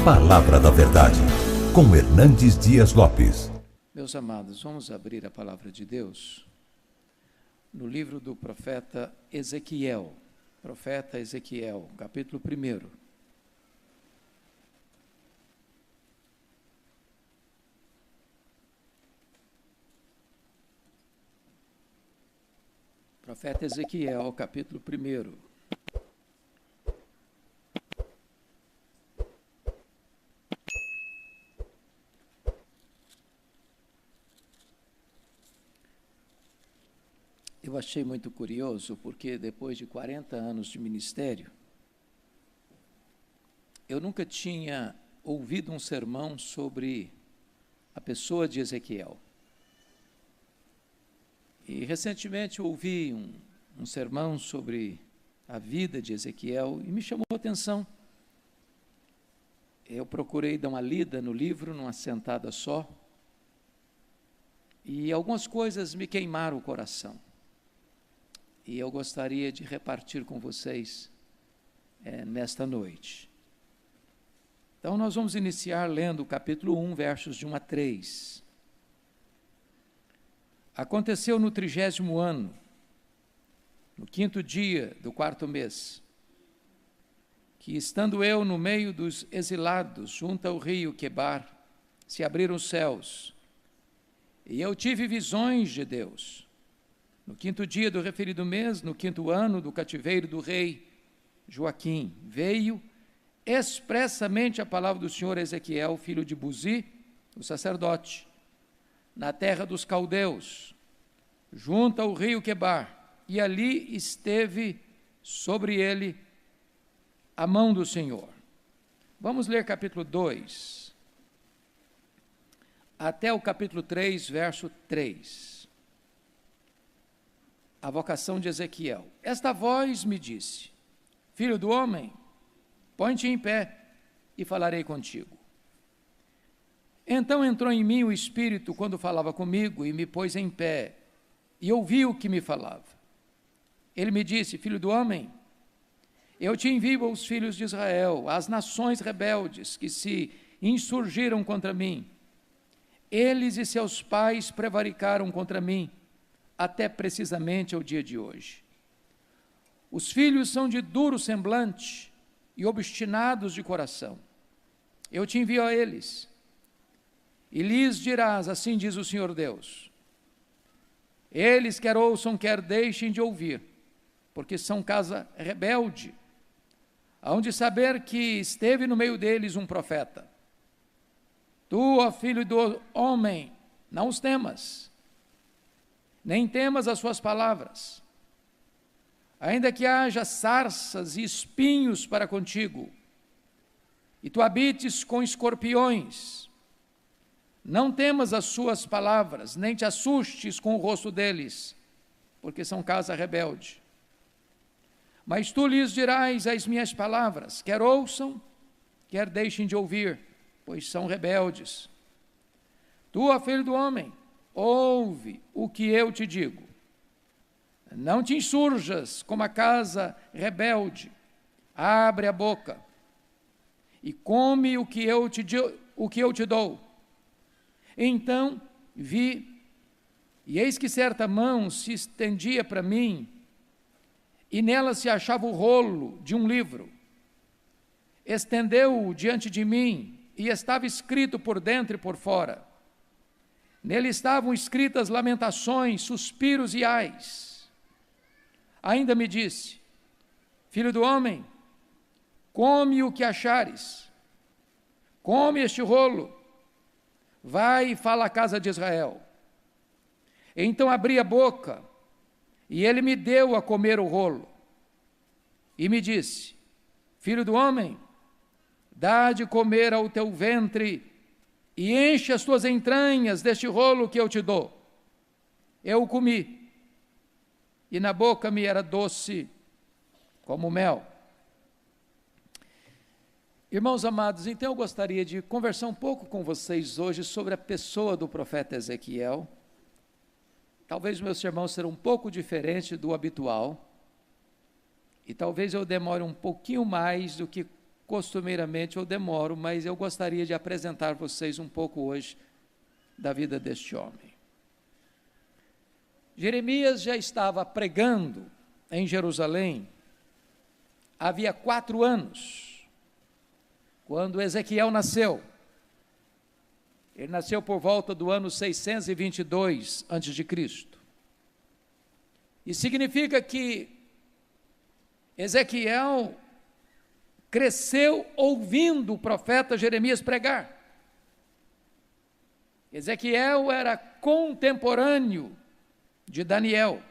Palavra da Verdade, com Hernandes Dias Lopes. Meus amados, vamos abrir a palavra de Deus no livro do profeta Ezequiel, capítulo 1. Profeta Ezequiel, capítulo 1. Eu achei muito curioso, porque depois de 40 anos de ministério, eu nunca tinha ouvido um sermão sobre a pessoa de Ezequiel. E recentemente eu ouvi um sermão sobre a vida de Ezequiel e me chamou a atenção. Eu procurei dar uma lida no livro, numa sentada só, e algumas coisas me queimaram o coração. E eu gostaria de repartir com vocês nesta noite. Então, nós vamos iniciar lendo o capítulo 1, versos de 1 a 3. Aconteceu no 30º ano, no 5º dia do 4º mês, que, estando eu no meio dos exilados, junto ao rio Quebar, se abriram os céus, e eu tive visões de Deus. No 5º dia do referido mês, no 5º ano do cativeiro do rei Joaquim, veio expressamente a palavra do Senhor a Ezequiel, filho de Buzi, o sacerdote, na terra dos caldeus, junto ao rio Quebar, e ali esteve sobre ele a mão do Senhor. Vamos ler capítulo 2, até o capítulo 3, verso 3. A vocação de Ezequiel. Esta voz me disse: Filho do homem, põe-te em pé e falarei contigo. Então entrou em mim o Espírito quando falava comigo e me pôs em pé e ouvi o que me falava. Ele me disse: Filho do homem, eu te envio aos filhos de Israel, às nações rebeldes que se insurgiram contra mim. Eles e seus pais prevaricaram contra mim, até precisamente ao dia de hoje. Os filhos são de duro semblante e obstinados de coração. Eu te envio a eles, e lhes dirás, assim diz o Senhor Deus: eles quer ouçam, quer deixem de ouvir, porque são casa rebelde, hão de saber que esteve no meio deles um profeta. Tu, ó filho do homem, não os temas, nem temas as suas palavras, ainda que haja sarças e espinhos para contigo, e tu habites com escorpiões, não temas as suas palavras, nem te assustes com o rosto deles, porque são casa rebelde. Mas tu lhes dirás as minhas palavras, quer ouçam, quer deixem de ouvir, pois são rebeldes. Tu, ó filho do homem, ouve o que eu te digo. Não te insurjas como a casa rebelde. Abre a boca e come o que eu te dou. Então vi, e eis que certa mão se estendia para mim, e nela se achava o rolo de um livro. Estendeu-o diante de mim, e estava escrito por dentro e por fora. Nele estavam escritas lamentações, suspiros e ais. Ainda me disse: Filho do homem, come o que achares, come este rolo, vai e fala à casa de Israel. Então abri a boca, e ele me deu a comer o rolo. E me disse: Filho do homem, dá de comer ao teu ventre e enche as tuas entranhas deste rolo que eu te dou. Eu o comi, e na boca me era doce como mel. Irmãos amados, então eu gostaria de conversar um pouco com vocês hoje sobre a pessoa do profeta Ezequiel. Talvez o meu sermão será um pouco diferente do habitual, e talvez eu demore um pouquinho mais do que costumeiramente eu demoro, mas eu gostaria de apresentar vocês um pouco hoje da vida deste homem. Jeremias já estava pregando em Jerusalém havia 4 anos, quando Ezequiel nasceu. Ele nasceu por volta do ano 622 a.C. E significa que Ezequiel cresceu ouvindo o profeta Jeremias pregar. Ezequiel era contemporâneo de Daniel.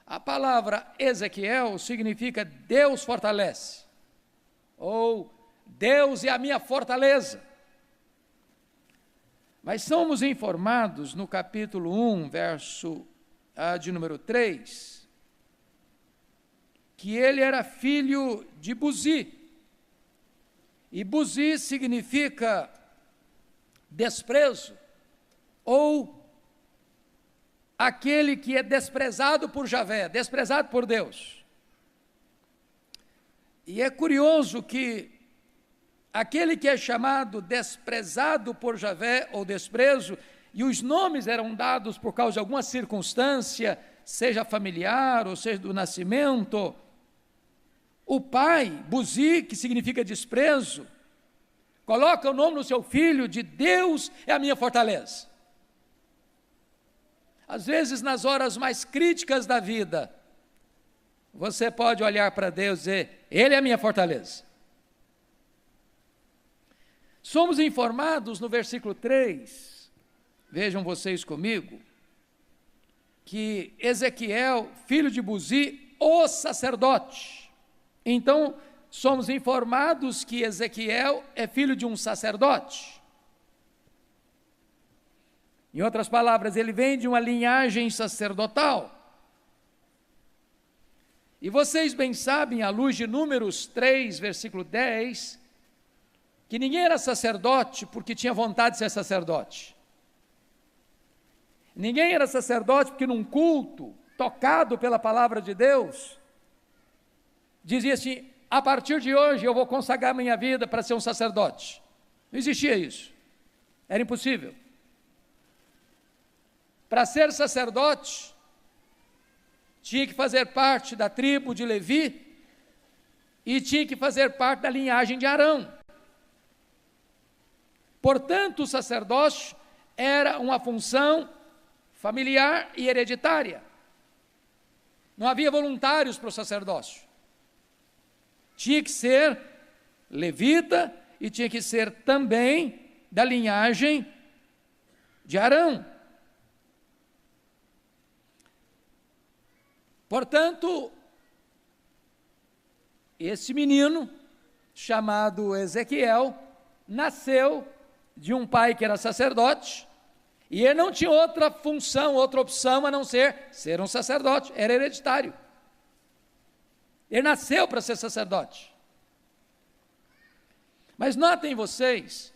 A palavra Ezequiel significa Deus fortalece, ou Deus é a minha fortaleza. Mas somos informados no capítulo 1, verso de número 3, que ele era filho de Buzi. E Buzi significa desprezo, ou aquele que é desprezado por Javé, desprezado por Deus. E é curioso que aquele que é chamado desprezado por Javé, ou desprezo, e os nomes eram dados por causa de alguma circunstância, seja familiar, ou seja do nascimento. O pai, Buzi, que significa desprezo, coloca o nome no seu filho de Deus é a minha fortaleza. Às vezes, nas horas mais críticas da vida, você pode olhar para Deus e dizer, Ele é a minha fortaleza. Somos informados no versículo 3, vejam vocês comigo, que Ezequiel, filho de Buzi, o sacerdote. Então, somos informados que Ezequiel é filho de um sacerdote. Em outras palavras, ele vem de uma linhagem sacerdotal. E vocês bem sabem, à luz de Números 3, versículo 10, que ninguém era sacerdote porque tinha vontade de ser sacerdote. Ninguém era sacerdote porque num culto, tocado pela palavra de Deus, dizia assim, a partir de hoje eu vou consagrar minha vida para ser um sacerdote. Não existia isso. Era impossível. Para ser sacerdote, tinha que fazer parte da tribo de Levi e tinha que fazer parte da linhagem de Arão. Portanto, o sacerdócio era uma função familiar e hereditária. Não havia voluntários para o sacerdócio. Tinha que ser levita e tinha que ser também da linhagem de Arão. Portanto, esse menino, chamado Ezequiel, nasceu de um pai que era sacerdote, e ele não tinha outra função, outra opção a não ser um sacerdote, era hereditário. Ele nasceu para ser sacerdote. Mas notem vocês,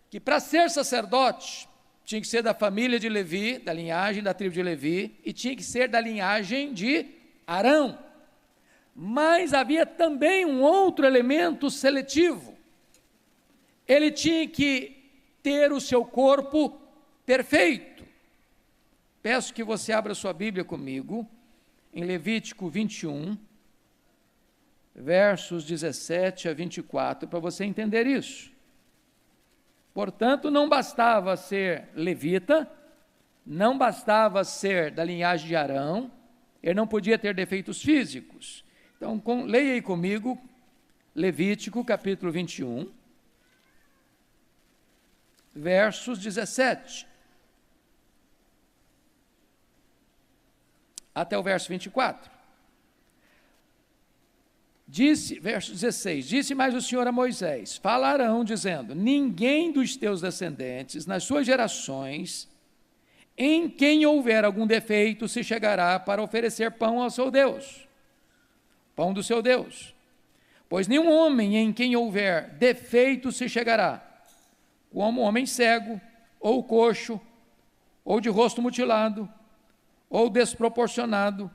que para ser sacerdote, tinha que ser da família de Levi, da linhagem da tribo de Levi, e tinha que ser da linhagem de Arão. Mas havia também um outro elemento seletivo. Ele tinha que ter o seu corpo perfeito. Peço que você abra sua Bíblia comigo, em Levítico 21, versos 17 a 24, para você entender isso. Portanto, não bastava ser levita, não bastava ser da linhagem de Arão, ele não podia ter defeitos físicos. Então, leia aí comigo, Levítico capítulo 21, versos 17 até o verso 24. Verso 16, disse mais o Senhor a Moisés, falarão dizendo, ninguém dos teus descendentes, nas suas gerações, em quem houver algum defeito, se chegará para oferecer pão ao seu Deus, pão do seu Deus. Pois nenhum homem em quem houver defeito se chegará, como homem cego, ou coxo, ou de rosto mutilado, ou desproporcionado,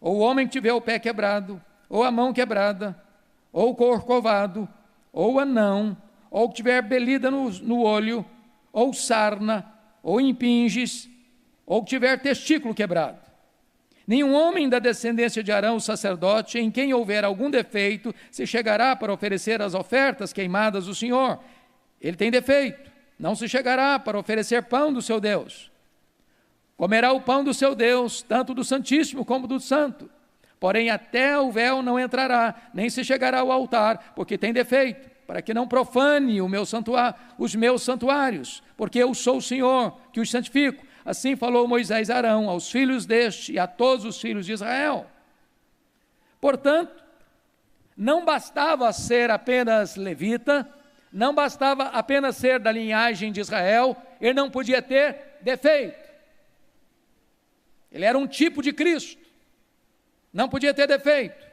ou homem que tiver o pé quebrado, ou a mão quebrada, ou corcovado, ou anão, ou que tiver belida no olho, ou sarna, ou impinges, ou que tiver testículo quebrado. Nenhum homem da descendência de Arão, o sacerdote, em quem houver algum defeito, se chegará para oferecer as ofertas queimadas do Senhor. Ele tem defeito, não se chegará para oferecer pão do seu Deus. Comerá o pão do seu Deus, tanto do Santíssimo como do Santo. Porém, até o véu não entrará, nem se chegará ao altar, porque tem defeito, para que não profane os meus santuários, porque eu sou o Senhor, que os santifico. Assim falou Moisés a Arão, aos filhos deste e a todos os filhos de Israel. Portanto, não bastava ser apenas levita, não bastava apenas ser da linhagem de Israel, ele não podia ter defeito. Ele era um tipo de Cristo, não podia ter defeito.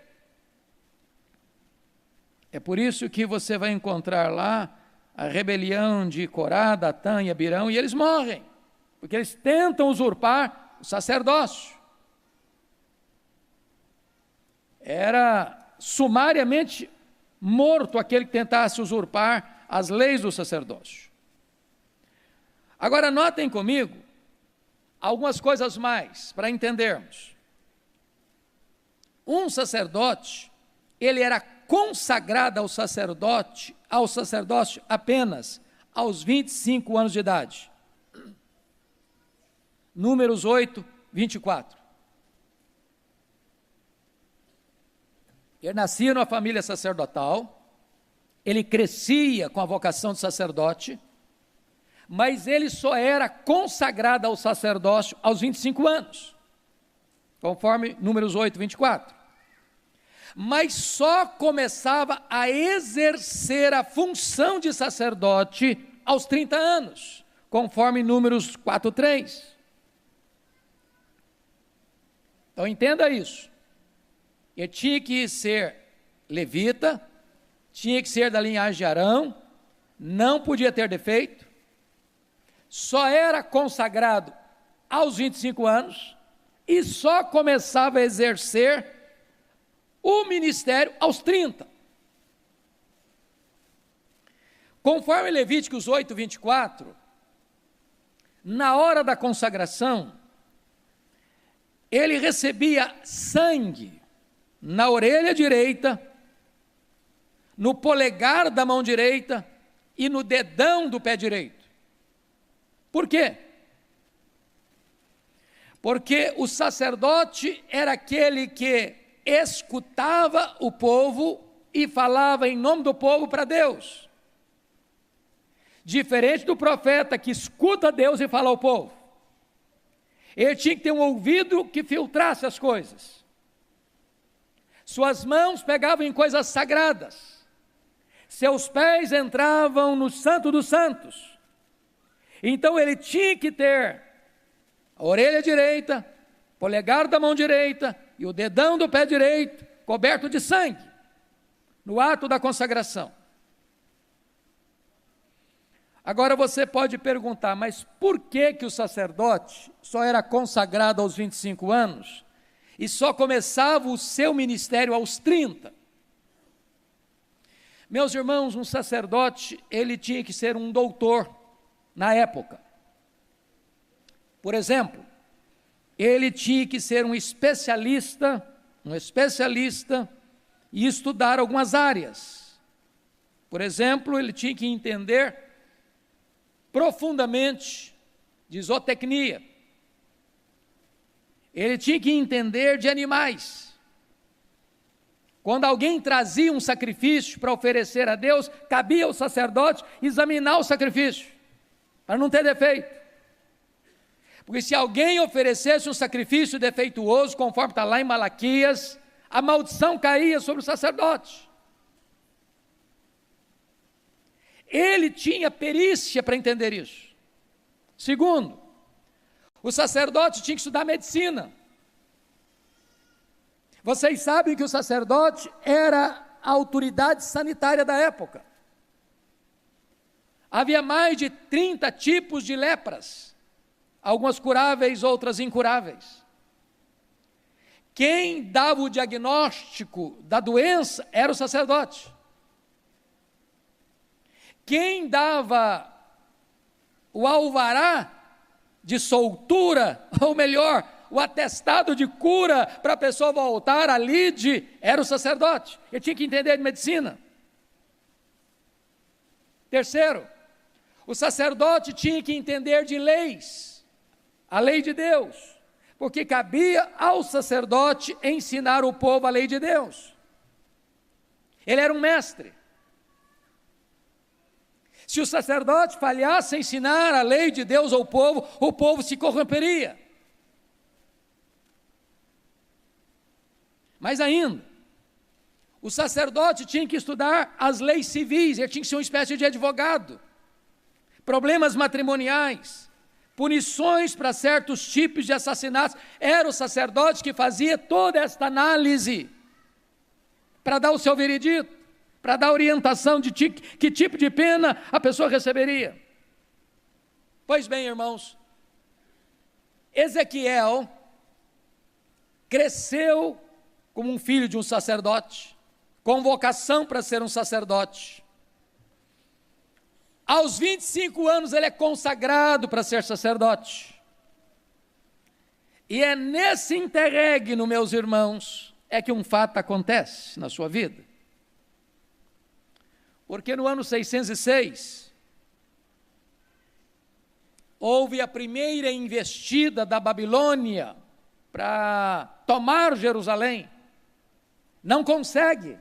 É por isso que você vai encontrar lá a rebelião de Corá, Datã e Abirão, e eles morrem, porque eles tentam usurpar o sacerdócio. Era sumariamente morto aquele que tentasse usurpar as leis do sacerdócio. Agora notem comigo algumas coisas mais para entendermos. Um sacerdote, ele era consagrado ao sacerdócio apenas aos 25 anos de idade. Números 8, 24. Ele nascia numa família sacerdotal, ele crescia com a vocação de sacerdote, mas ele só era consagrado ao sacerdócio aos 25 anos, conforme Números 8, 24. Mas só começava a exercer a função de sacerdote aos 30 anos, conforme Números 4, 3. Então entenda isso. Ele tinha que ser levita, tinha que ser da linhagem de Arão, não podia ter defeito, só era consagrado aos 25 anos e só começava a exercer o ministério aos 30. Conforme Levíticos 8, 24, na hora da consagração, ele recebia sangue na orelha direita, no polegar da mão direita e no dedão do pé direito. Por quê? Porque o sacerdote era aquele que escutava o povo e falava em nome do povo para Deus. Diferente do profeta que escuta Deus e fala ao povo. Ele tinha que ter um ouvido que filtrasse as coisas. Suas mãos pegavam em coisas sagradas. Seus pés entravam no Santo dos Santos. Então ele tinha que ter a orelha direita, polegar da mão direita e o dedão do pé direito coberto de sangue, no ato da consagração. Agora você pode perguntar, mas por que o sacerdote só era consagrado aos 25 anos e só começava o seu ministério aos 30? Meus irmãos, um sacerdote, ele tinha que ser um doutor na época. Por exemplo, ele tinha que ser um especialista e estudar algumas áreas. Por exemplo, ele tinha que entender profundamente de zootecnia. Ele tinha que entender de animais. Quando alguém trazia um sacrifício para oferecer a Deus, cabia ao sacerdote examinar o sacrifício, para não ter defeito. Porque se alguém oferecesse um sacrifício defeituoso, conforme está lá em Malaquias, a maldição caía sobre o sacerdote. Ele tinha perícia para entender isso. Segundo, o sacerdote tinha que estudar medicina. Vocês sabem que o sacerdote era a autoridade sanitária da época. Havia mais de 30 tipos de lepras, algumas curáveis, outras incuráveis. quem dava o diagnóstico da doença era o sacerdote. Quem dava o alvará de soltura, ou melhor, o atestado de cura para a pessoa voltar a lide, era o sacerdote. Ele tinha que entender de medicina. Terceiro, o sacerdote tinha que entender de leis, a lei de Deus, porque cabia ao sacerdote ensinar o povo a lei de Deus. Ele era um mestre. Se o sacerdote falhasse em ensinar a lei de Deus ao povo, o povo se corromperia. Mais ainda, o sacerdote tinha que estudar as leis civis, ele tinha que ser uma espécie de advogado. Problemas matrimoniais, punições para certos tipos de assassinatos. Era o sacerdote que fazia toda esta análise para dar o seu veredito, para dar orientação de que tipo de pena a pessoa receberia. Pois bem, irmãos, Ezequiel cresceu como um filho de um sacerdote, com vocação para ser um sacerdote. Aos 25 anos ele é consagrado para ser sacerdote. E é nesse interregno, meus irmãos, é que um fato acontece na sua vida. Porque no ano 606, houve a primeira investida da Babilônia para tomar Jerusalém. Não consegue,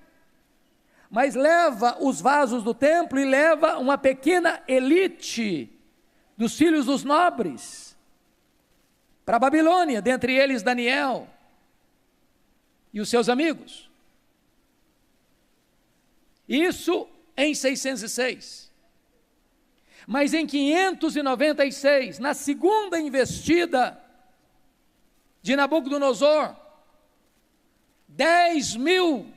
mas leva os vasos do templo e leva uma pequena elite dos filhos dos nobres para a Babilônia, dentre eles Daniel e os seus amigos. Isso em 606. Mas em 596, na segunda investida de Nabucodonosor, 10.000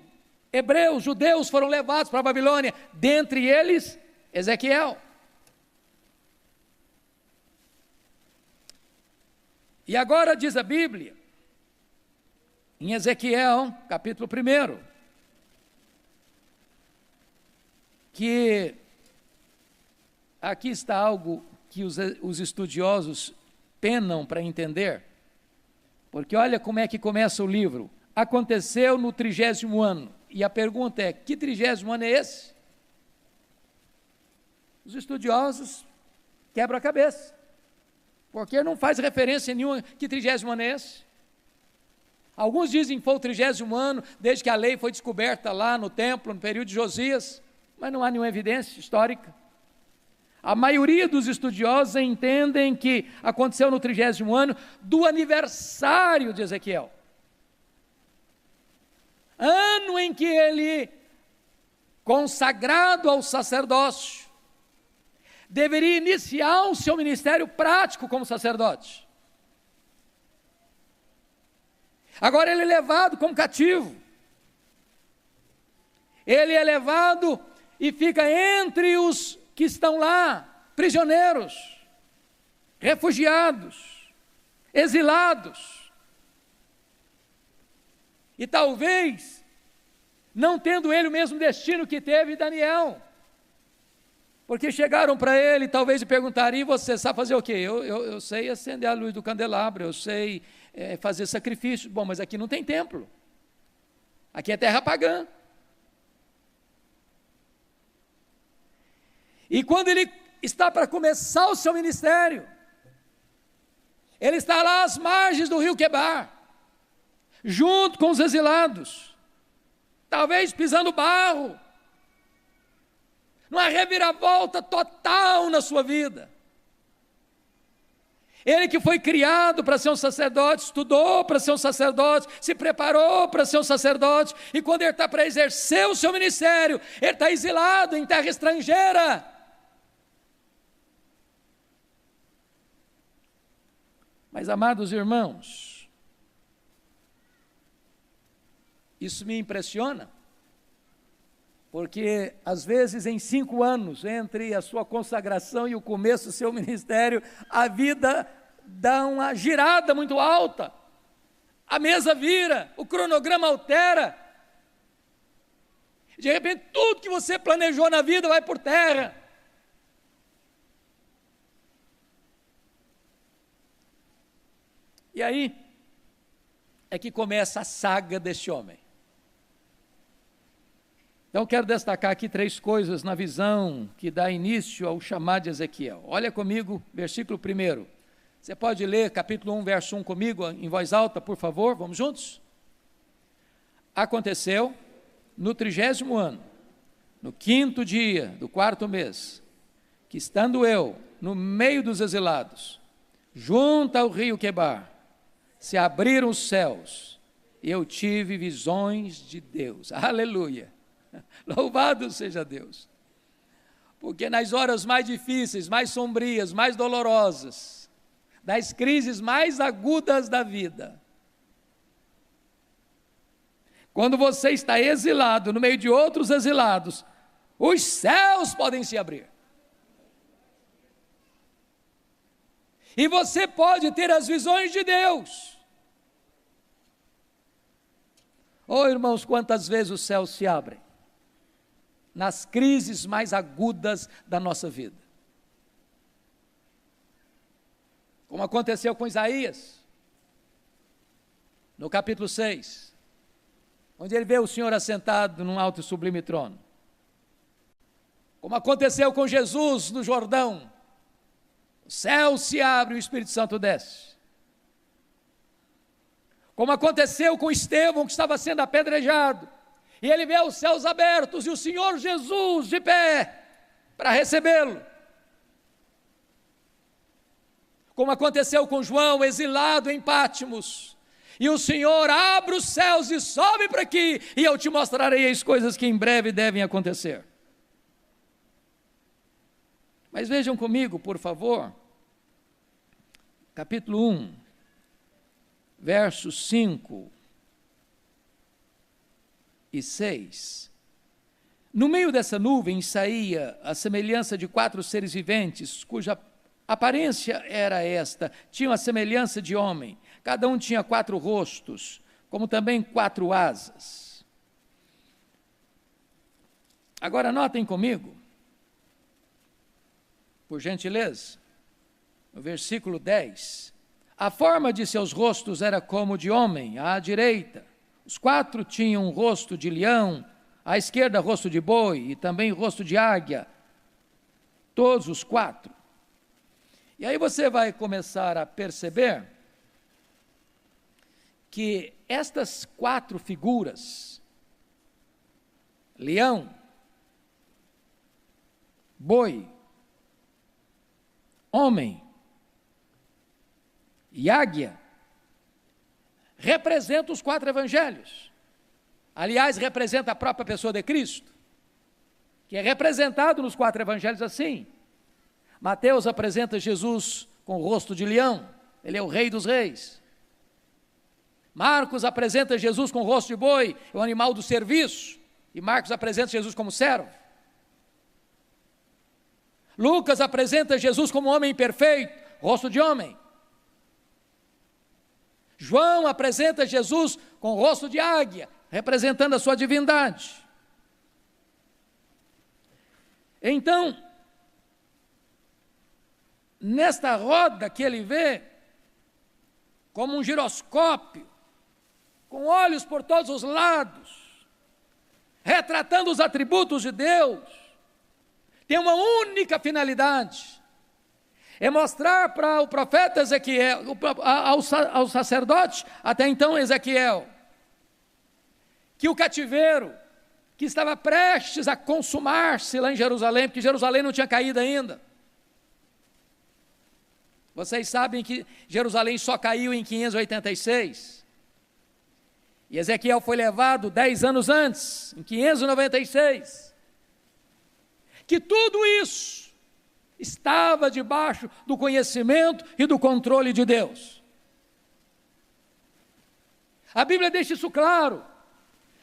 hebreus, judeus foram levados para a Babilônia, dentre eles Ezequiel. E agora diz a Bíblia, em Ezequiel, capítulo 1, que aqui está algo que os estudiosos penam para entender, porque olha como é que começa o livro. Aconteceu no 30º ano, e a pergunta é, que 30º ano é esse? Os estudiosos quebram a cabeça, porque não faz referência nenhuma, que 30º ano é esse? Alguns dizem que foi o 30º ano, desde que a lei foi descoberta lá no templo, no período de Josias, mas não há nenhuma evidência histórica. A maioria dos estudiosos entendem que aconteceu no 30º ano do aniversário de Ezequiel. Ano em que ele, consagrado ao sacerdócio, deveria iniciar o seu ministério prático como sacerdote. Agora ele é levado como cativo. Ele é levado e fica entre os que estão lá, prisioneiros, refugiados, exilados. E talvez, não tendo ele o mesmo destino que teve Daniel, porque chegaram para ele, talvez, e perguntaram, e você sabe fazer o quê? Eu sei acender a luz do candelabro, eu sei fazer sacrifício. Bom, mas aqui não tem templo, aqui é terra pagã. E quando ele está para começar o seu ministério, ele está lá às margens do rio Quebar, junto com os exilados, talvez pisando barro, numa reviravolta total na sua vida. Ele que foi criado para ser um sacerdote, estudou para ser um sacerdote, se preparou para ser um sacerdote, e quando ele está para exercer o seu ministério, ele está exilado em terra estrangeira. Mas, amados irmãos, isso me impressiona, porque às vezes em 5 anos, entre a sua consagração e o começo do seu ministério, a vida dá uma girada muito alta. a mesa vira, o cronograma altera. De repente, tudo que você planejou na vida vai por terra. E aí é que começa a saga deste homem. Então, quero destacar aqui 3 coisas na visão que dá início ao chamado de Ezequiel. Olha comigo, versículo 1. Você pode ler capítulo 1, verso 1 comigo, em voz alta, por favor? Vamos juntos? Aconteceu no 30º ano, no 5º dia do 4º mês, que estando eu no meio dos exilados, junto ao rio Quebar, se abriram os céus, e eu tive visões de Deus. Aleluia! Louvado seja Deus! Porque nas horas mais difíceis, mais sombrias, mais dolorosas, das crises mais agudas da vida, quando você está exilado no meio de outros exilados, os céus podem se abrir. E você pode ter as visões de Deus. Oh, irmãos, quantas vezes os céus se abrem nas crises mais agudas da nossa vida. Como aconteceu com Isaías, no capítulo 6, onde ele vê o Senhor assentado num alto e sublime trono. Como aconteceu com Jesus no Jordão, o céu se abre e o Espírito Santo desce. Como aconteceu com Estevão, que estava sendo apedrejado, e ele vê os céus abertos e o Senhor Jesus de pé para recebê-lo. Como aconteceu com João, exilado em Pátimos, e o Senhor abre os céus e sobe para aqui, e eu te mostrarei as coisas que em breve devem acontecer. Mas vejam comigo, por favor, capítulo 1, versos 5 e 6. No meio dessa nuvem saía a semelhança de 4 seres viventes, cuja aparência era esta: tinham a semelhança de homem, cada um tinha 4 rostos, como também 4 asas. Agora notem comigo, por gentileza, no versículo 10, a forma de seus rostos era como de homem, à direita. Os 4 tinham um rosto de leão, à esquerda rosto de boi e também rosto de águia, todos os 4. E aí você vai começar a perceber que estas 4 figuras, leão, boi, homem e águia, representa os 4 evangelhos. Aliás, representa a própria pessoa de Cristo, que é representado nos 4 evangelhos assim. Mateus apresenta Jesus com o rosto de leão, ele é o rei dos reis. Marcos apresenta Jesus com o rosto de boi, é o animal do serviço, e Marcos apresenta Jesus como servo. Lucas apresenta Jesus como homem perfeito, rosto de homem. João apresenta Jesus com o rosto de águia, representando a sua divindade. Então, nesta roda que ele vê, como um giroscópio, com olhos por todos os lados, retratando os atributos de Deus, tem uma única finalidade: é mostrar para o profeta Ezequiel, ao sacerdote, até então Ezequiel, que o cativeiro, que estava prestes a consumar-se lá em Jerusalém, porque Jerusalém não tinha caído ainda. Vocês sabem que Jerusalém só caiu em 586. E Ezequiel foi levado 10 anos antes, em 596. Que tudo isso estava debaixo do conhecimento e do controle de Deus. A Bíblia deixa isso claro,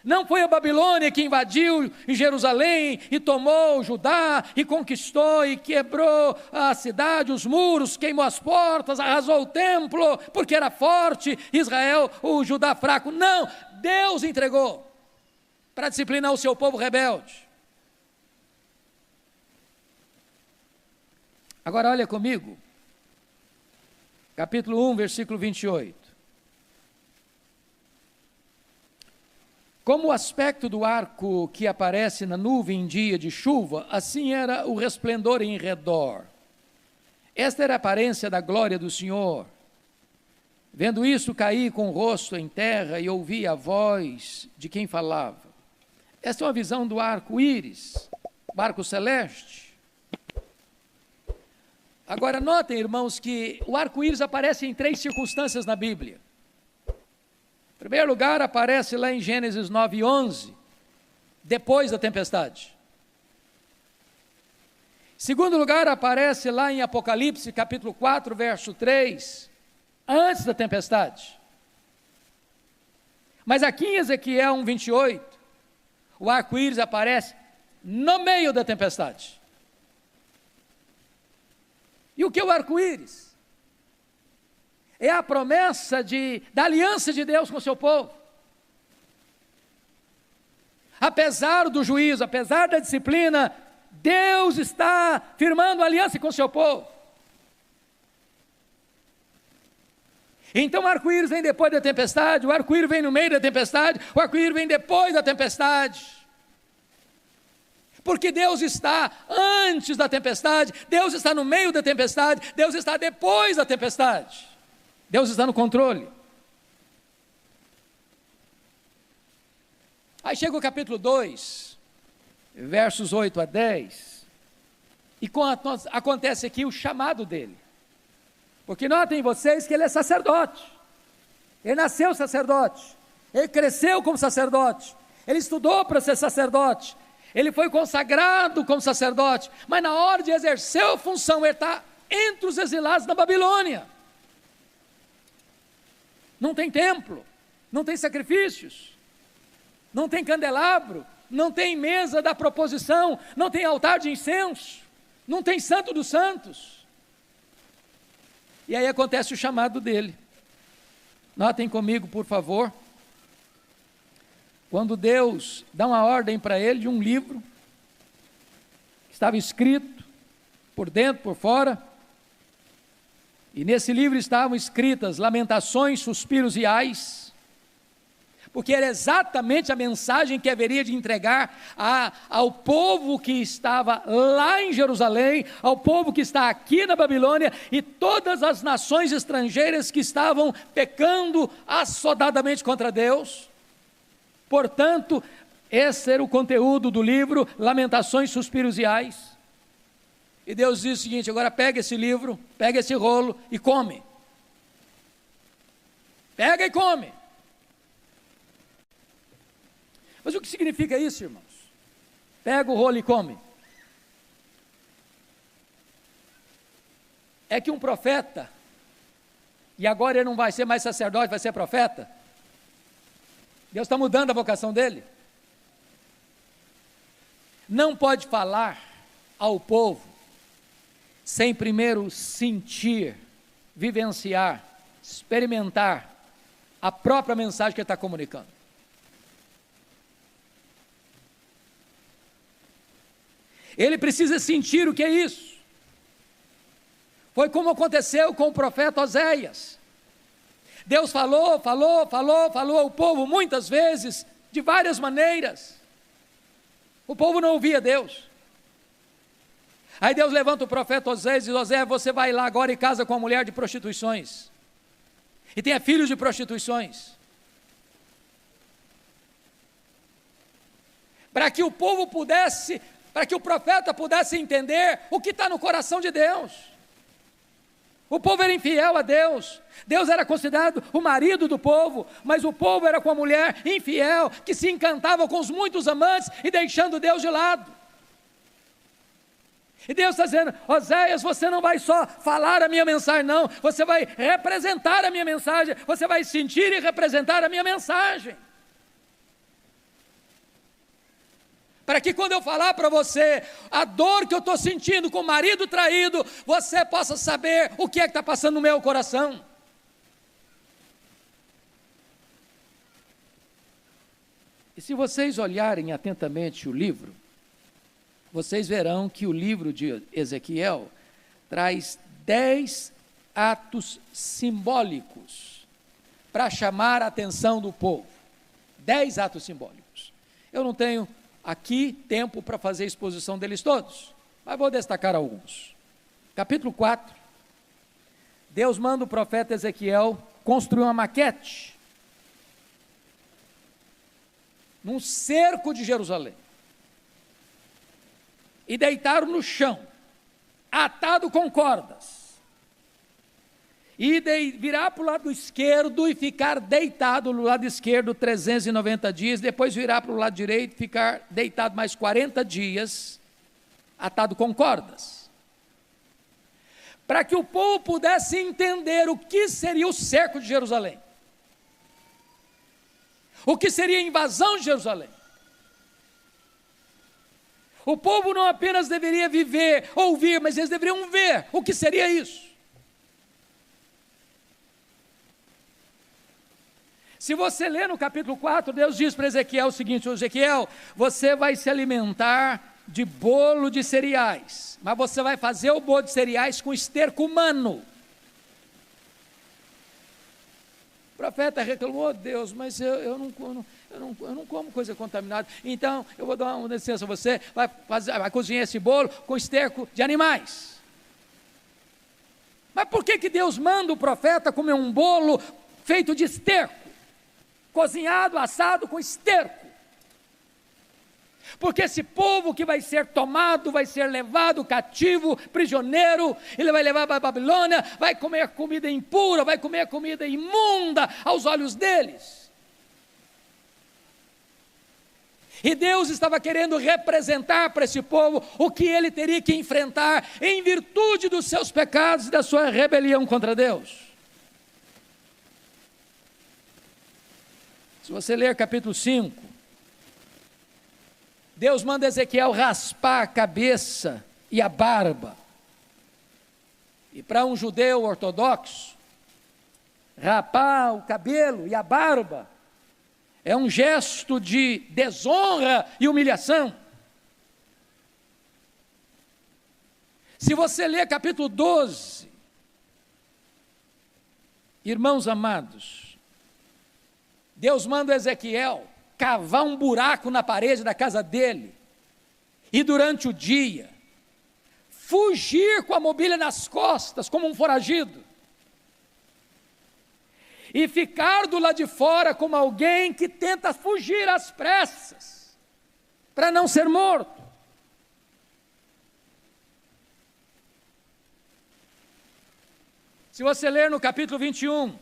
Não foi a Babilônia que invadiu Jerusalém e tomou Judá e conquistou e quebrou a cidade, os muros, queimou as portas, arrasou o templo, porque era forte Israel, o Judá fraco. Não, Deus entregou para disciplinar o seu povo rebelde. Agora olha comigo, capítulo 1, versículo 28. Como o aspecto do arco que aparece na nuvem em dia de chuva, assim era o resplendor em redor. Esta era a aparência da glória do Senhor. Vendo isso, caí com o rosto em terra e ouvi a voz de quem falava. Esta é uma visão do arco-íris, o arco celeste. Agora notem, irmãos, que o arco-íris aparece em 3 circunstâncias na Bíblia. Em primeiro lugar, aparece lá em Gênesis 9:11, depois da tempestade. Em segundo lugar, aparece lá em Apocalipse, capítulo 4, verso 3, antes da tempestade. Mas aqui em Ezequiel 1:28, o arco-íris aparece no meio da tempestade. E o que é o arco-íris? É a promessa da aliança de Deus com o seu povo. Apesar do juízo, apesar da disciplina, Deus está firmando aliança com o seu povo. Então o arco-íris vem depois da tempestade, o arco-íris vem no meio da tempestade, o arco-íris vem depois da tempestade. Porque Deus está antes da tempestade, Deus está no meio da tempestade, Deus está depois da tempestade. Deus está no controle. Aí chega o capítulo 2, versos 8 a 10, e acontece aqui o chamado dele. Porque notem vocês que ele é sacerdote. Ele nasceu sacerdote, ele cresceu como sacerdote, ele estudou para ser sacerdote, ele foi consagrado como sacerdote, mas na hora de exercer a função, ele está entre os exilados na Babilônia. Não tem templo, não tem sacrifícios, não tem candelabro, não tem mesa da proposição, não tem altar de incenso, não tem santo dos santos. E aí acontece o chamado dele. Notem comigo, por favor, quando Deus dá uma ordem para ele de um livro, que estava escrito, por dentro, por fora, e nesse livro estavam escritas lamentações, suspiros e ais, porque era exatamente a mensagem que haveria de entregar ao povo que estava lá em Jerusalém, ao povo que está aqui na Babilônia, e todas as nações estrangeiras que estavam pecando assodadamente contra Deus. Portanto, esse era o conteúdo do livro, lamentações, suspiros e ais. E Deus diz o seguinte: agora pega esse livro, pega esse rolo e come. Pega e come. Mas o que significa isso, irmãos? Pega o rolo e come. É que um profeta, e agora ele não vai ser mais sacerdote, vai ser profeta. Deus está mudando a vocação dele. Não pode falar ao povo sem primeiro sentir, vivenciar, experimentar a própria mensagem que ele está comunicando. Ele precisa sentir o que é isso. Foi como aconteceu com o profeta Oséias. Deus falou ao povo muitas vezes, de várias maneiras. O povo não ouvia Deus. Aí Deus levanta o profeta Oséias e diz: Oséias, você vai lá agora e casa com uma mulher de prostituições, e tenha filhos de prostituições, para que o profeta pudesse entender o que está no coração de Deus. O povo era infiel a Deus, Deus era considerado o marido do povo, mas o povo era com a mulher infiel, que se encantava com os muitos amantes e deixando Deus de lado. E Deus está dizendo: Oséias, você não vai só falar a minha mensagem, não, você vai representar a minha mensagem, você vai sentir e representar a minha mensagem. para que quando eu falar para você a dor que eu estou sentindo com o marido traído, você possa saber o que é que está passando no meu coração. E se vocês olharem atentamente o livro, vocês verão que o livro de Ezequiel traz 10 atos simbólicos para chamar a atenção do povo. 10 atos simbólicos. Eu não tenho aqui tempo para fazer a exposição deles todos, mas vou destacar alguns. Capítulo 4, Deus manda o profeta Ezequiel construir uma maquete num cerco de Jerusalém e deitaram no chão, atado com cordas, e virar para o lado esquerdo e ficar deitado no lado esquerdo 390 dias, depois virar para o lado direito e ficar deitado mais 40 dias, atado com cordas, para que o povo pudesse entender o que seria o cerco de Jerusalém, o que seria a invasão de Jerusalém. O povo não apenas deveria viver, ouvir, mas eles deveriam ver o que seria isso. Se você ler no capítulo 4, Deus diz para Ezequiel o seguinte: Ezequiel, você vai se alimentar de bolo de cereais, mas você vai fazer o bolo de cereais com esterco humano. O profeta reclamou: Deus, mas eu não como coisa contaminada, então eu vou dar uma licença a você, vai cozinhar esse bolo com esterco de animais. Mas por que Deus manda o profeta comer um bolo feito de esterco? Cozinhado, assado com esterco. Porque esse povo que vai ser tomado, vai ser levado cativo, prisioneiro, ele vai levar para a Babilônia, vai comer comida impura, vai comer comida imunda aos olhos deles. E Deus estava querendo representar para esse povo o que ele teria que enfrentar em virtude dos seus pecados e da sua rebelião contra Deus. Se você ler capítulo 5, Deus manda Ezequiel raspar a cabeça e a barba. E para um judeu ortodoxo, rapar o cabelo e a barba é um gesto de desonra e humilhação. Se você ler capítulo 12, irmãos amados, Deus manda Ezequiel cavar um buraco na parede da casa dele, e durante o dia, fugir com a mobília nas costas, como um foragido, e ficar do lado de fora como alguém que tenta fugir às pressas, para não ser morto. Se você ler no capítulo 21,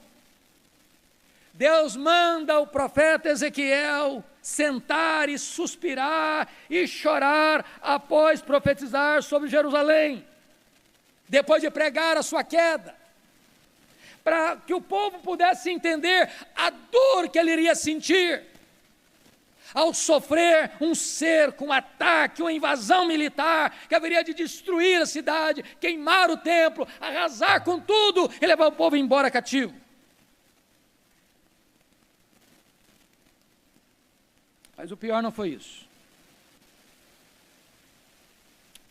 Deus manda o profeta Ezequiel sentar e suspirar e chorar após profetizar sobre Jerusalém, depois de pregar a sua queda, para que o povo pudesse entender a dor que ele iria sentir ao sofrer um cerco, um ataque, uma invasão militar que haveria de destruir a cidade, queimar o templo, arrasar com tudo e levar o povo embora cativo. Mas o pior não foi isso.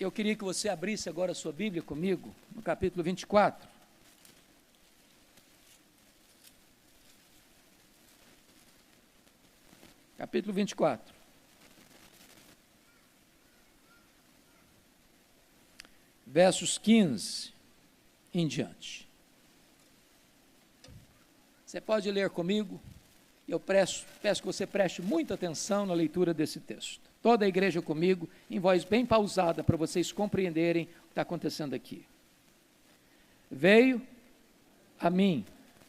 Eu queria que você abrisse agora a sua Bíblia comigo, no capítulo 24. Capítulo 24. Versos 15 em diante. Você pode ler comigo? Eu peço que você preste muita atenção na leitura desse texto. Toda a igreja comigo, em voz bem pausada, para vocês compreenderem o que está acontecendo aqui. Veio a mim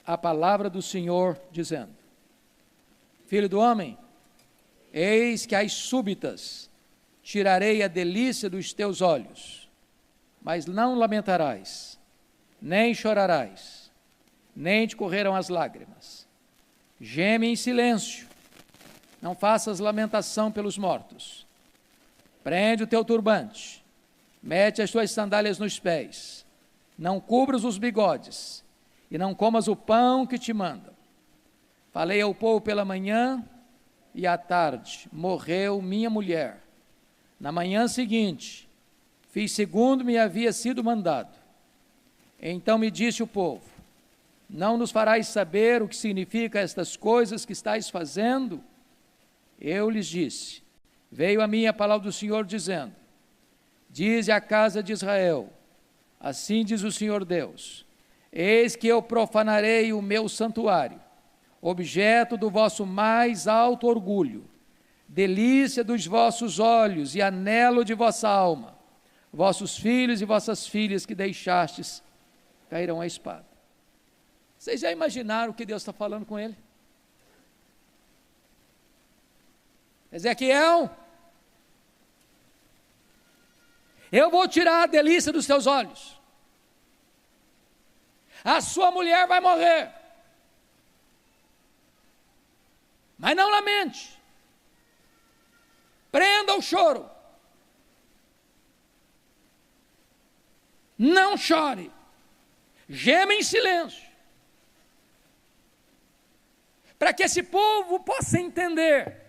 a palavra do Senhor, dizendo: Filho do homem, eis que às súbitas tirarei a delícia dos teus olhos, mas não lamentarás, nem chorarás, nem te correrão as lágrimas. Geme em silêncio, não faças lamentação pelos mortos, prende o teu turbante, mete as tuas sandálias nos pés, não cubras os bigodes, e não comas o pão que te mandam. Falei ao povo pela manhã, e à tarde morreu minha mulher. Na manhã seguinte, fiz segundo me havia sido mandado. Então me disse o povo: não nos farás saber o que significa estas coisas que estáis fazendo? Eu lhes disse: veio a mim a palavra do Senhor dizendo: dize à casa de Israel, assim diz o Senhor Deus: eis que eu profanarei o meu santuário, objeto do vosso mais alto orgulho, delícia dos vossos olhos e anelo de vossa alma. Vossos filhos e vossas filhas que deixastes cairão à espada. Vocês já imaginaram o que Deus está falando com ele? Ezequiel, eu vou tirar a delícia dos teus olhos. A sua mulher vai morrer. Mas não lamente. Prenda o choro. Não chore. Geme em silêncio. Para que esse povo possa entender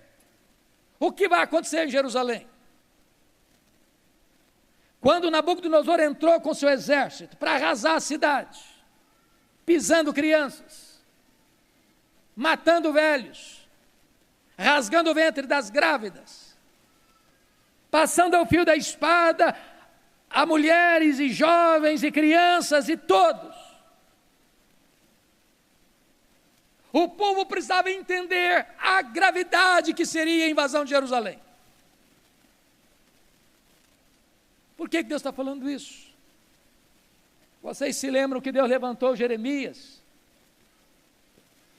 o que vai acontecer em Jerusalém. Quando Nabucodonosor entrou com seu exército para arrasar a cidade, pisando crianças, matando velhos, rasgando o ventre das grávidas, passando ao fio da espada a mulheres e jovens e crianças e todos. O povo precisava entender a gravidade que seria a invasão de Jerusalém. Por que Deus está falando isso? Vocês se lembram que Deus levantou Jeremias?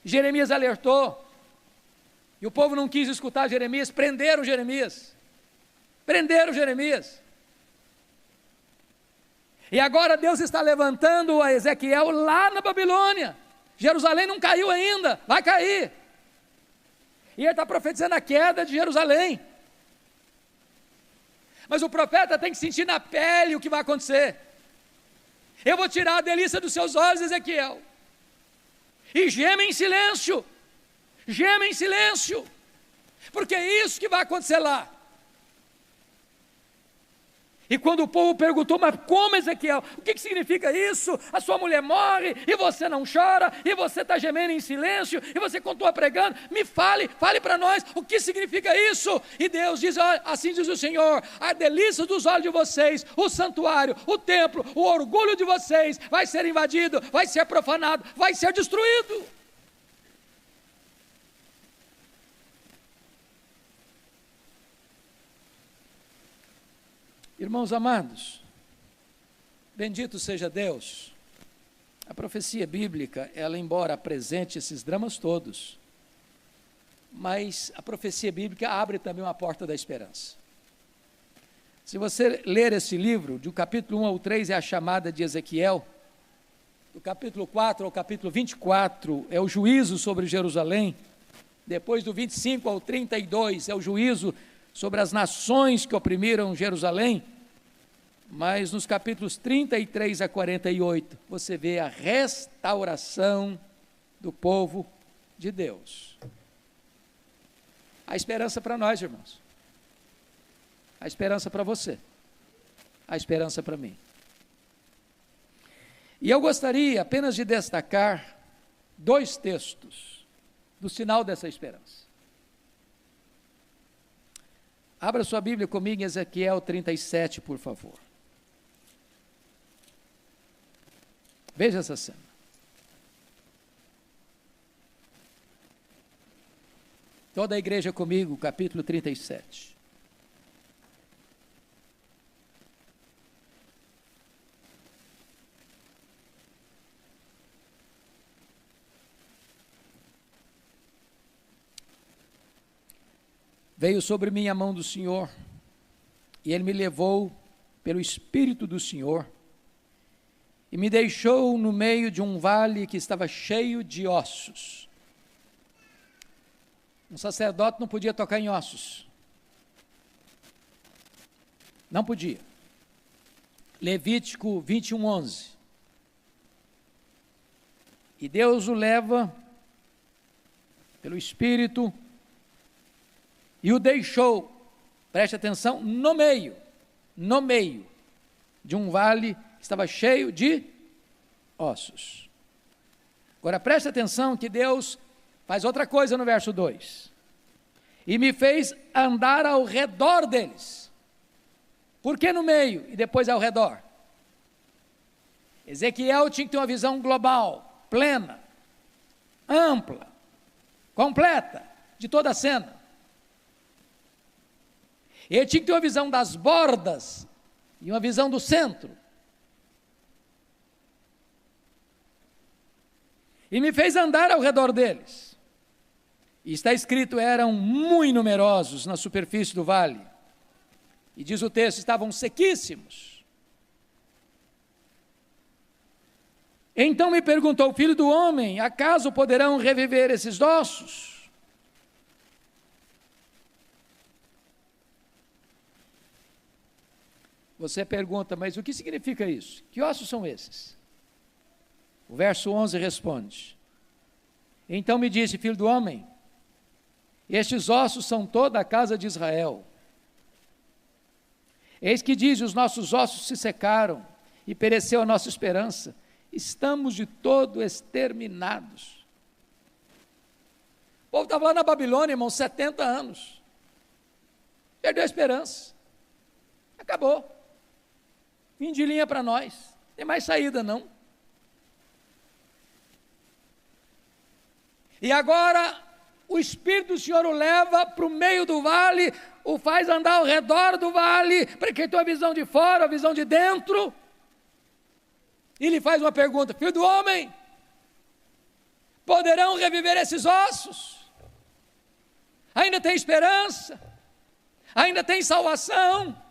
Jeremias alertou, e o povo não quis escutar Jeremias, prenderam Jeremias. Prenderam Jeremias. E agora Deus está levantando a Ezequiel lá na Babilônia. Jerusalém não caiu ainda, vai cair. E ele está profetizando a queda de Jerusalém. Mas o profeta tem que sentir na pele o que vai acontecer. Eu vou tirar a delícia dos seus olhos, Ezequiel. E geme em silêncio. Geme em silêncio. Porque é isso que vai acontecer lá. E quando o povo perguntou: mas como, Ezequiel? O que significa isso? A sua mulher morre e você não chora, e você está gemendo em silêncio, e você continua pregando. Me fale para nós o que significa isso. E Deus diz: assim diz o Senhor, a delícia dos olhos de vocês, o santuário, o templo, o orgulho de vocês vai ser invadido, vai ser profanado, vai ser destruído. Irmãos amados, bendito seja Deus. A profecia bíblica, ela embora apresente esses dramas todos, mas a profecia bíblica abre também uma porta da esperança. Se você ler esse livro, do capítulo 1 ao 3 é a chamada de Ezequiel, do capítulo 4 ao capítulo 24 é o juízo sobre Jerusalém, depois do 25 ao 32 é o juízo sobre as nações que oprimiram Jerusalém, mas nos capítulos 33 a 48, você vê a restauração do povo de Deus. Há esperança para nós, irmãos. Há esperança para você. Há esperança para mim. E eu gostaria apenas de destacar 2 textos do sinal dessa esperança. Abra sua Bíblia comigo em Ezequiel 37, por favor. Veja essa cena. Toda a igreja comigo, capítulo 37. Veio sobre mim a mão do Senhor, e Ele me levou pelo Espírito do Senhor, e me deixou no meio de um vale que estava cheio de ossos. Um sacerdote não podia tocar em ossos. Não podia. Levítico 21:11. E Deus o leva pelo Espírito e o deixou, preste atenção, no meio de um vale que estava cheio de ossos. Agora preste atenção que Deus faz outra coisa no verso 2. E me fez andar ao redor deles. Por que no meio e depois ao redor? Ezequiel tinha que ter uma visão global, plena, ampla, completa, de toda a cena. Ele tinha que ter uma visão das bordas e uma visão do centro. E me fez andar ao redor deles. E está escrito, eram muito numerosos na superfície do vale. E diz o texto, estavam sequíssimos. Então me perguntou, filho do homem, acaso poderão reviver esses ossos? Você pergunta, mas o que significa isso? Que ossos são esses? O verso 11 responde, então me disse, filho do homem, estes ossos são toda a casa de Israel. Eis que diz, os nossos ossos se secaram e pereceu a nossa esperança. Estamos de todo exterminados. O povo estava lá na Babilônia, irmão, 70 anos. Perdeu a esperança. Acabou. Fim de linha para nós. Não tem mais saída, não. E agora, o Espírito do Senhor o leva para o meio do vale, o faz andar ao redor do vale, para que ele tenha a visão de fora, a visão de dentro. E lhe faz uma pergunta, filho do homem, poderão reviver esses ossos? Ainda tem esperança? Ainda tem salvação?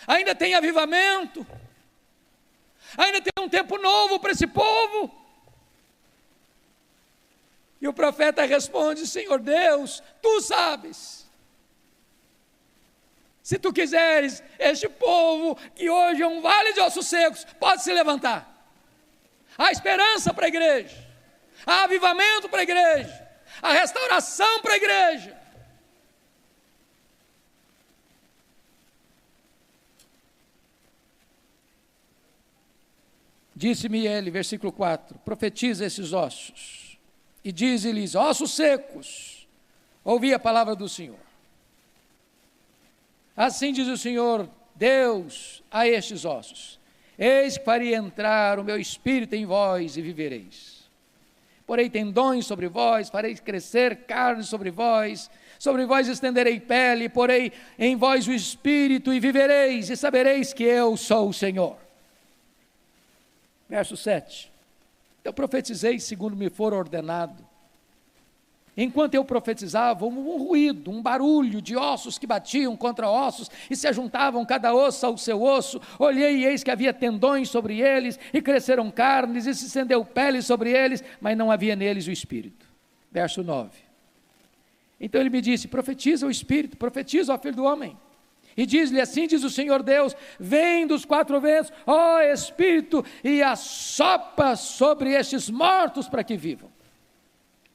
Ainda tem avivamento? Ainda tem um tempo novo para esse povo? E o profeta responde, Senhor Deus, tu sabes. Se tu quiseres, este povo, que hoje é um vale de ossos secos, pode se levantar. Há esperança para a igreja, há avivamento para a igreja, há restauração para a igreja. Disse-me ele, versículo 4, profetiza esses ossos, e diz-lhes, ossos secos, ouvi a palavra do Senhor. Assim diz o Senhor, Deus, a estes ossos, eis que farei entrar o meu espírito em vós e vivereis. Porei tendões sobre vós, farei crescer carne sobre vós estenderei pele, porei em vós o espírito e vivereis, e sabereis que eu sou o Senhor. Verso 7. Eu profetizei segundo me for ordenado. Enquanto eu profetizava, um ruído, um barulho de ossos que batiam contra ossos e se ajuntavam cada osso ao seu osso. Olhei e eis que havia tendões sobre eles e cresceram carnes e se estendeu pele sobre eles, mas não havia neles o espírito. Verso 9. Então ele me disse, profetiza o espírito, profetiza, ó filho do homem. E diz-lhe, assim diz o Senhor Deus, vem dos quatro ventos, ó Espírito, e assopra sobre estes mortos para que vivam.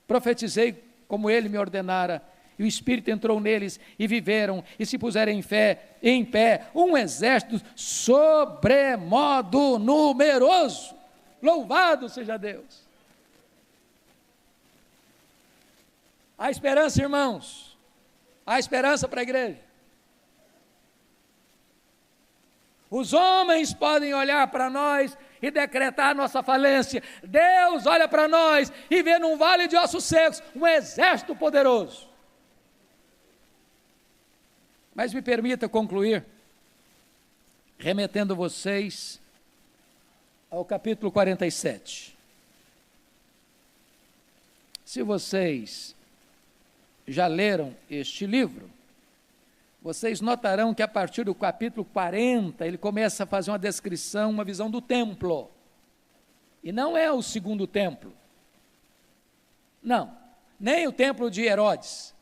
Profetizei como ele me ordenara, e o Espírito entrou neles, e viveram, e se puseram em pé, um exército sobremodo numeroso. Louvado seja Deus. Há esperança, irmãos, há esperança para a igreja. Os homens podem olhar para nós e decretar nossa falência. Deus olha para nós e vê num vale de ossos secos um exército poderoso. Mas me permita concluir, remetendo vocês ao capítulo 47. Se vocês já leram este livro, vocês notarão que a partir do capítulo 40, ele começa a fazer uma descrição, uma visão do templo. E não é o segundo templo. Não, nem o templo de Herodes.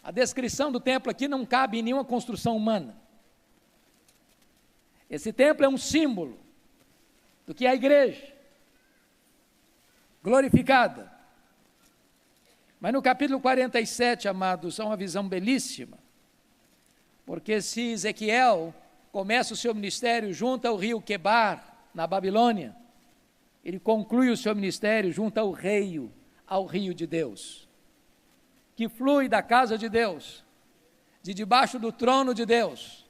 A descrição do templo aqui não cabe em nenhuma construção humana. Esse templo é um símbolo do que é a igreja glorificada. Mas no capítulo 47, amados, há uma visão belíssima, porque se Ezequiel começa o seu ministério junto ao rio Quebar, na Babilônia, ele conclui o seu ministério junto ao rio de Deus, que flui da casa de Deus, de debaixo do trono de Deus.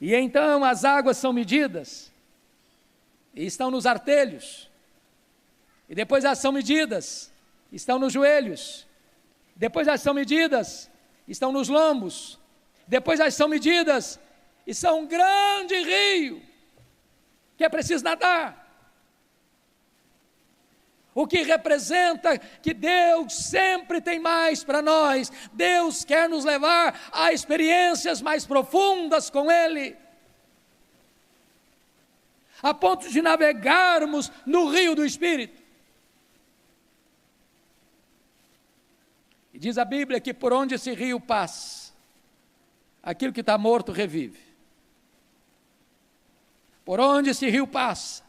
E então as águas são medidas, e estão nos artelhos, e depois elas são medidas, estão nos joelhos, depois elas são medidas, estão nos lombos, depois elas são medidas, e são um grande rio, que é preciso nadar. O que representa que Deus sempre tem mais para nós. Deus quer nos levar a experiências mais profundas com Ele, a ponto de navegarmos no rio do Espírito. E diz a Bíblia que por onde esse rio passa, aquilo que está morto revive. Por onde esse rio passa,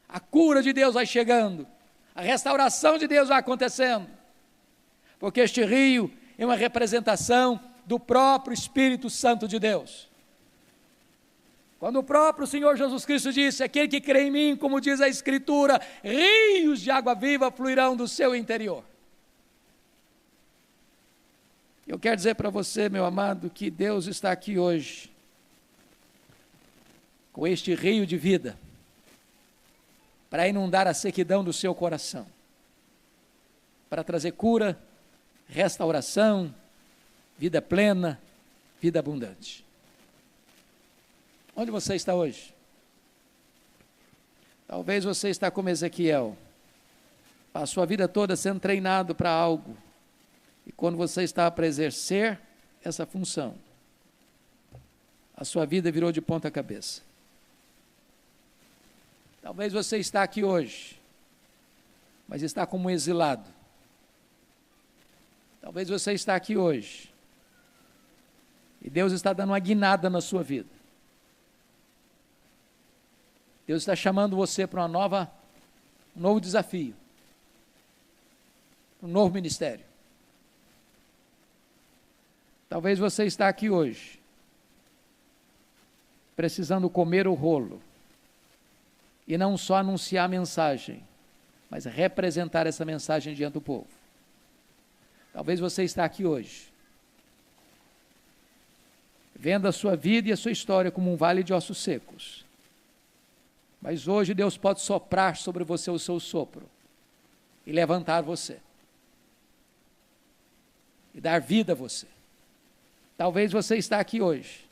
a cura de Deus vai chegando, a restauração de Deus vai acontecendo, porque este rio é uma representação do próprio Espírito Santo de Deus. Quando o próprio Senhor Jesus Cristo disse: aquele que crê em mim, como diz a Escritura, rios de água viva fluirão do seu interior. Eu quero dizer para você, meu amado, que Deus está aqui hoje, com este rio de vida, para inundar a sequidão do seu coração, para trazer cura, restauração, vida plena, vida abundante. Onde você está hoje? Talvez você está como Ezequiel, passou a vida toda sendo treinado para algo, e quando você está para exercer essa função, a sua vida virou de ponta cabeça. Talvez você está aqui hoje, mas está como um exilado. Talvez você está aqui hoje, e Deus está dando uma guinada na sua vida. Deus está chamando você para um novo desafio, um novo ministério. Talvez você está aqui hoje, precisando comer o rolo, e não só anunciar a mensagem, mas representar essa mensagem diante do povo. Talvez você está aqui hoje, vendo a sua vida e a sua história como um vale de ossos secos. Mas hoje Deus pode soprar sobre você o seu sopro e levantar você e dar vida a você. Talvez você está aqui hoje,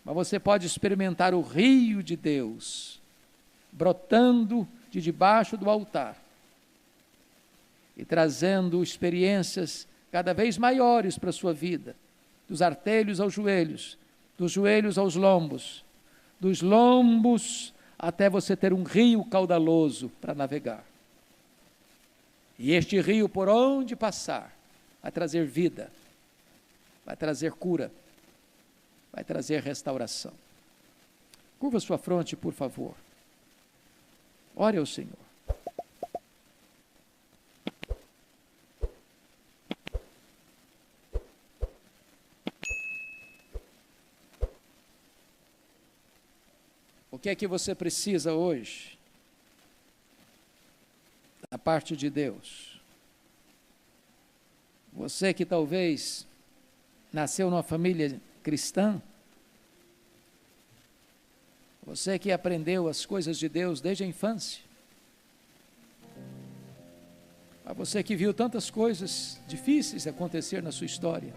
mas você pode experimentar o rio de Deus brotando de debaixo do altar e trazendo experiências cada vez maiores para a sua vida, dos artelhos aos joelhos, dos joelhos aos lombos, dos lombos até você ter um rio caudaloso para navegar. E este rio, por onde passar, vai trazer vida, vai trazer cura, vai trazer restauração. Curva sua fronte, por favor. Ore ao Senhor. O que é que você precisa hoje da parte de Deus? Você que talvez nasceu numa família cristã, você que aprendeu as coisas de Deus desde a infância, a você que viu tantas coisas difíceis acontecer na sua história,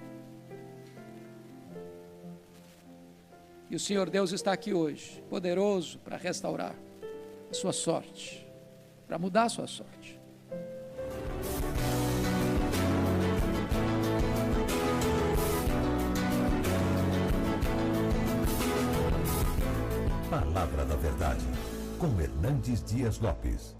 e o Senhor Deus está aqui hoje, poderoso para restaurar a sua sorte, para mudar a sua sorte. Palavra da Verdade, com Hernandes Dias Lopes.